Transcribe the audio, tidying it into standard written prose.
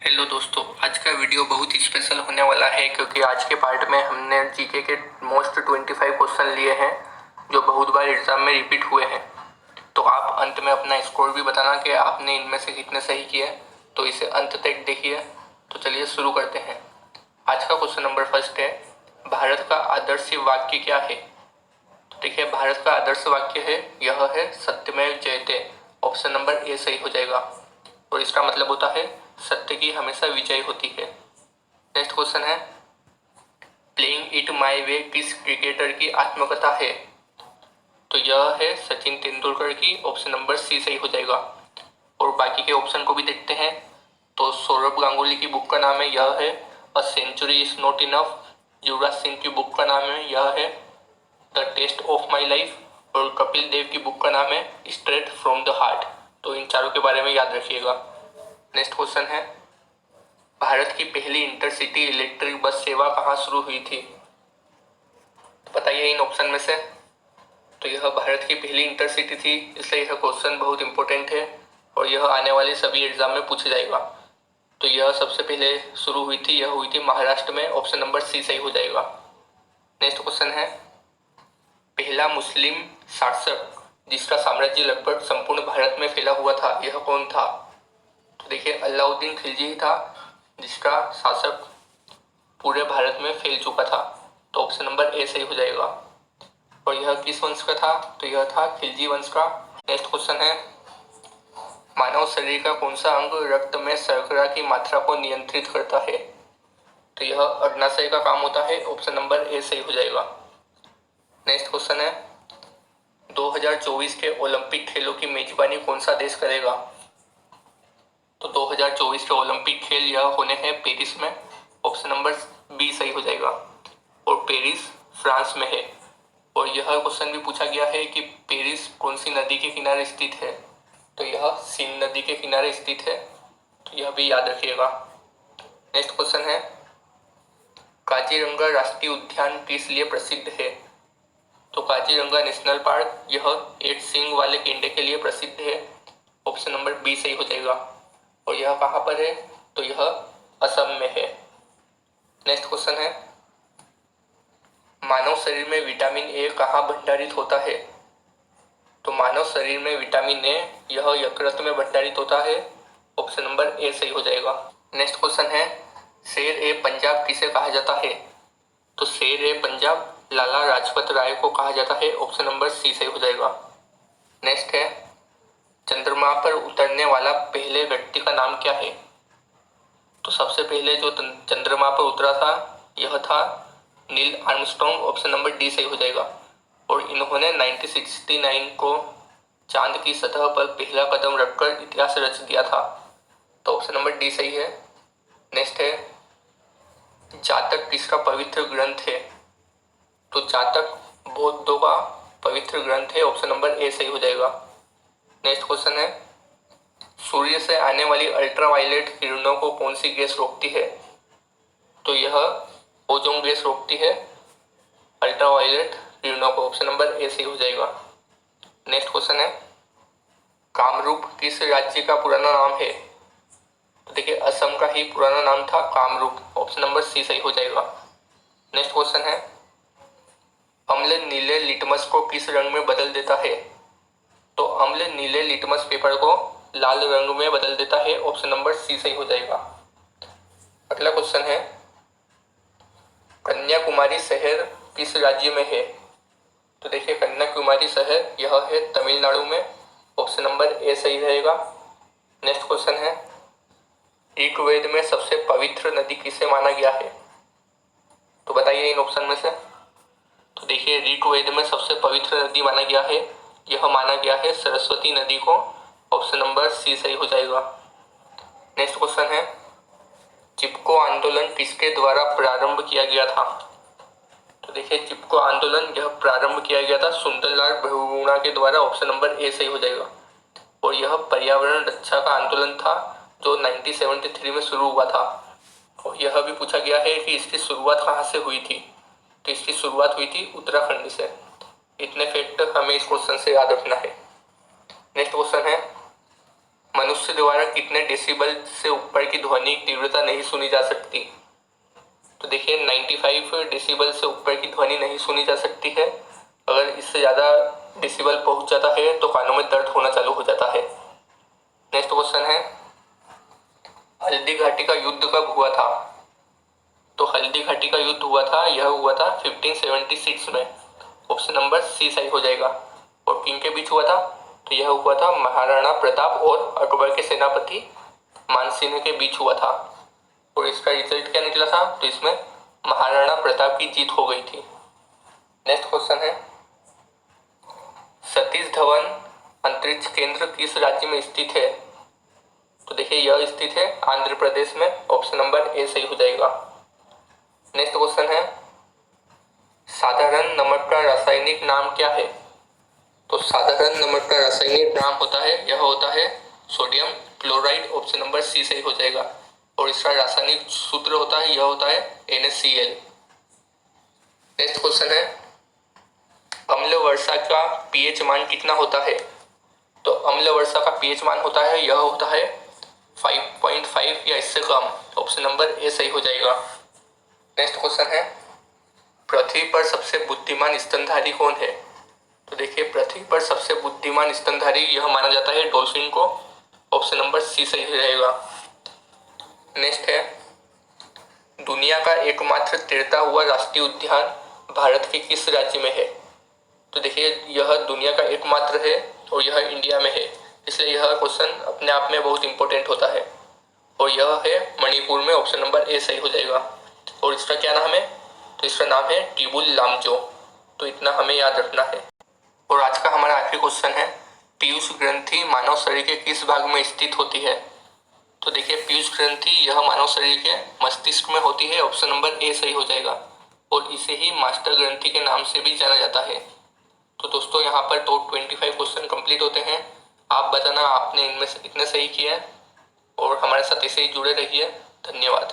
Hello दोस्तों, आज का वीडियो बहुत ही स्पेशल होने वाला है क्योंकि आज के पार्ट में हमने जीके के मोस्ट 25 क्वेश्चन लिए हैं जो बहुत बार एग्जाम में रिपीट हुए हैं। तो आप अंत में अपना स्कोर भी बताना कि आपने इनमें से कितने सही किए, तो इसे अंत तक देखिए। तो चलिए शुरू करते हैं। आज का क्वेश्चन नंबर फर्स्ट है, भारत का आदर्श वाक्य क्या है? तो देखिए, भारत का आदर्श वाक्य है, यह है सत्यमेव जयते। ऑप्शन नंबर ए सही हो जाएगा और इसका मतलब होता है सत्य की हमेशा विजय होती है। नेक्स्ट क्वेश्चन है, प्लेइंग इट माई वे किस क्रिकेटर की आत्मकथा है? तो यह है सचिन तेंदुलकर की। ऑप्शन नंबर सी सही हो जाएगा। और बाकी के ऑप्शन को भी देखते हैं। तो सौरभ गांगुली की बुक का नाम है, यह है a century is not enough. Yuvraj Singh की बुक का नाम है, यह है the test of my life. और कपिल देव की बुक का नाम है स्ट्रेट फ्रॉम द हार्ट। तो इन चारों के बारे में याद रखिएगा। नेक्स्ट क्वेश्चन है, भारत की पहली इंटरसिटी इलेक्ट्रिक बस सेवा कहाँ शुरू हुई थी? तो बताइए इन ऑप्शन में से। तो यह भारत की पहली इंटरसिटी थी, इसलिए यह क्वेश्चन बहुत इंपॉर्टेंट है और यह आने वाले सभी एग्जाम में पूछा जाएगा। तो यह सबसे पहले शुरू हुई थी, यह हुई थी महाराष्ट्र में। ऑप्शन नंबर सी सही हो जाएगा। नेक्स्ट क्वेश्चन है, पहला मुस्लिम शासक जिसका साम्राज्य लगभग संपूर्ण भारत में फैला हुआ था, यह कौन था? तो देखिए, अलाउद्दीन खिलजी ही था जिसका शासक पूरे भारत में फैल चुका था। तो ऑप्शन नंबर ए सही हो जाएगा। और यह किस वंश का था? तो यह था खिलजी वंश का। नेक्स्ट क्वेश्चन है, मानव शरीर का कौन सा अंग रक्त में शर्करा की मात्रा को नियंत्रित करता है? तो यह अग्नाशय का काम होता है। ऑप्शन नंबर ए सही हो जाएगा। नेक्स्ट क्वेश्चन है, 2024 के ओलंपिक खेलों की मेजबानी कौन सा देश करेगा? तो 2024 के ओलंपिक खेल यह होने हैं पेरिस में। ऑप्शन नंबर बी सही हो जाएगा। और पेरिस फ्रांस में है। और यह क्वेश्चन भी पूछा गया है कि पेरिस कौन सी नदी के किनारे स्थित है? तो यह सीन नदी के किनारे स्थित है। तो यह भी याद रखिएगा। नेक्स्ट क्वेश्चन है, काजीरंगा राष्ट्रीय उद्यान किस लिए प्रसिद्ध है? तो काजीरंगा नेशनल पार्क यह 8 सींग वाले गेंडे के लिए प्रसिद्ध है। ऑप्शन नंबर बी सही हो जाएगा। और यह कहाँ पर है? तो यह असम में है। नेक्स्ट क्वेश्चन है, मानव शरीर में विटामिन ए कहाँ भंडारित होता है? तो मानव शरीर में विटामिन ए यह यकृत में भंडारित होता है। ऑप्शन नंबर ए सही हो जाएगा। नेक्स्ट क्वेश्चन है, शेर ए पंजाब किसे कहा जाता है? तो शेर ए पंजाब लाला लाजपत राय को कहा जाता है। ऑप्शन नंबर सी सही हो जाएगा। नेक्स्ट है, चंद्रमा पर उतरने वाला पहले व्यक्ति का नाम क्या है? तो सबसे पहले जो चंद्रमा पर उतरा था यह था Neil Armstrong. Option number D सही हो जाएगा। और इन्होंने 1969 को चांद की सतह पर पहला कदम रखकर इतिहास रच दिया था। तो ऑप्शन नंबर डी सही है। नेक्स्ट है, जातक किसका पवित्र ग्रंथ है? तो जातक बौद्धों का पवित्र ग्रंथ है। ऑप्शन नंबर ए सही हो जाएगा। नेक्स्ट क्वेश्चन है, सूर्य से आने वाली अल्ट्रावायलेट किरणों को कौन सी गैस रोकती है? तो यह ओजोन गैस रोकती है अल्ट्रावायलेट किरणों को। ऑप्शन नंबर ए सही हो जाएगा। नेक्स्ट क्वेश्चन है, कामरूप किस राज्य का पुराना नाम है? तो देखिए, असम का ही पुराना नाम था कामरूप। ऑप्शन नंबर सी सही हो जाएगा। नेक्स्ट क्वेश्चन है, अम्ल नीले लिटमस को किस रंग में बदल देता है? तो अम्ल नीले लिटमस पेपर को लाल रंग में बदल देता है। ऑप्शन नंबर सी सही हो जाएगा। अगला क्वेश्चन है, कन्याकुमारी शहर किस राज्य में है? तो देखिए, कन्याकुमारी शहर यह है तमिलनाडु में। ऑप्शन नंबर ए सही रहेगा। नेक्स्ट क्वेश्चन है, ऋग्वेद में सबसे पवित्र नदी किसे माना गया है? तो बताइए इन ऑप्शन में से। तो देखिए, ऋग्वेद में सबसे पवित्र नदी माना गया है, यह माना गया है सरस्वती नदी को। ऑप्शन नंबर सी सही हो जाएगा। नेक्स्ट क्वेश्चन है, चिपको आंदोलन किसके द्वारा प्रारंभ किया गया था? तो देखिए, चिपको आंदोलन यह प्रारंभ किया गया था सुंदरलाल बहुगुणा के द्वारा। ऑप्शन नंबर ए सही हो जाएगा। और यह पर्यावरण रक्षा का आंदोलन था जो 1973 में शुरू हुआ था। और यह भी पूछा गया है कि इसकी शुरुआत कहाँ से हुई थी? तो इसकी शुरुआत हुई थी उत्तराखंड से। इतने फैक्ट हमें इस क्वेश्चन से याद रखना है। नेक्स्ट क्वेश्चन है, मनुष्य द्वारा कितने डेसिबल से ऊपर की ध्वनि तीव्रता नहीं सुनी जा सकती? तो देखिए 95 डेसिबल से ऊपर की ध्वनि नहीं सुनी जा सकती है। अगर इससे ज़्यादा डेसिबल पहुंच जाता है तो कानों में दर्द होना चालू हो जाता है। नेक्स्ट क्वेश्चन है, हल्दी घाटी का युद्ध कब हुआ था? तो हल्दी घाटी का युद्ध हुआ था, यह हुआ था 1576 में। ऑप्शन नंबर सी सही हो जाएगा। और किन के बीच हुआ था? तो यह हुआ था महाराणा प्रताप और अकबर के सेनापति मानसिंह के बीच हुआ था। और इसका रिजल्ट क्या निकला था? तो इसमें महाराणा प्रताप की जीत हो गई थी। नेक्स्ट क्वेश्चन है, सतीश धवन अंतरिक्ष केंद्र किस राज्य में स्थित है? तो देखिए यह स्थित है आंध्र प्रदेश में। ऑप्शन नंबर ए सही हो जाएगा। नेक्स्ट क्वेश्चन है, साधारण नमक का रासायनिक नाम क्या है? तो साधारण नमक का रासायनिक नाम होता है, यह होता है sodium chloride. Option number C सही हो जाएगा। और इसका रासायनिक सूत्र होता है, यह होता है NaCl। नेक्स्ट क्वेश्चन है, अम्ल वर्षा का पीएच मान कितना होता है? तो अम्ल वर्षा का पीएच मान होता है, यह होता है 5.5 या इससे कम। ऑप्शन नंबर ए सही हो जाएगा। नेक्स्ट क्वेश्चन है, पृथ्वी पर सबसे बुद्धिमान स्तनधारी कौन है? तो देखिए पृथ्वी पर सबसे बुद्धिमान स्तनधारी यह माना जाता है डॉल्फिन को। ऑप्शन नंबर सी सही हो जाएगा। नेक्स्ट है, दुनिया का एकमात्र तैरता हुआ राष्ट्रीय उद्यान भारत के किस राज्य में है? तो देखिए यह दुनिया का एकमात्र है और यह इंडिया में है, इसलिए यह क्वेश्चन अपने आप में बहुत इंपॉर्टेंट होता है। और यह है मणिपुर में। ऑप्शन नंबर ए सही हो जाएगा। और इसका क्या नाम है? तो इसका नाम है टिबुल लामजो। तो इतना हमें याद रखना है। और आज का हमारा आखिरी क्वेश्चन है, पीयूष ग्रंथि मानव शरीर के किस भाग में स्थित होती है? तो देखिए पीयूष ग्रंथि यह मानव शरीर के मस्तिष्क में होती है। ऑप्शन नंबर ए सही हो जाएगा। और इसे ही मास्टर ग्रंथि के नाम से भी जाना जाता है। तो दोस्तों यहाँ पर तो 25 क्वेश्चन कंप्लीट होते हैं। आप बताना आपने इनमें से कितने सही किए और हमारे साथ ऐसे ही जुड़े रहिए। धन्यवाद।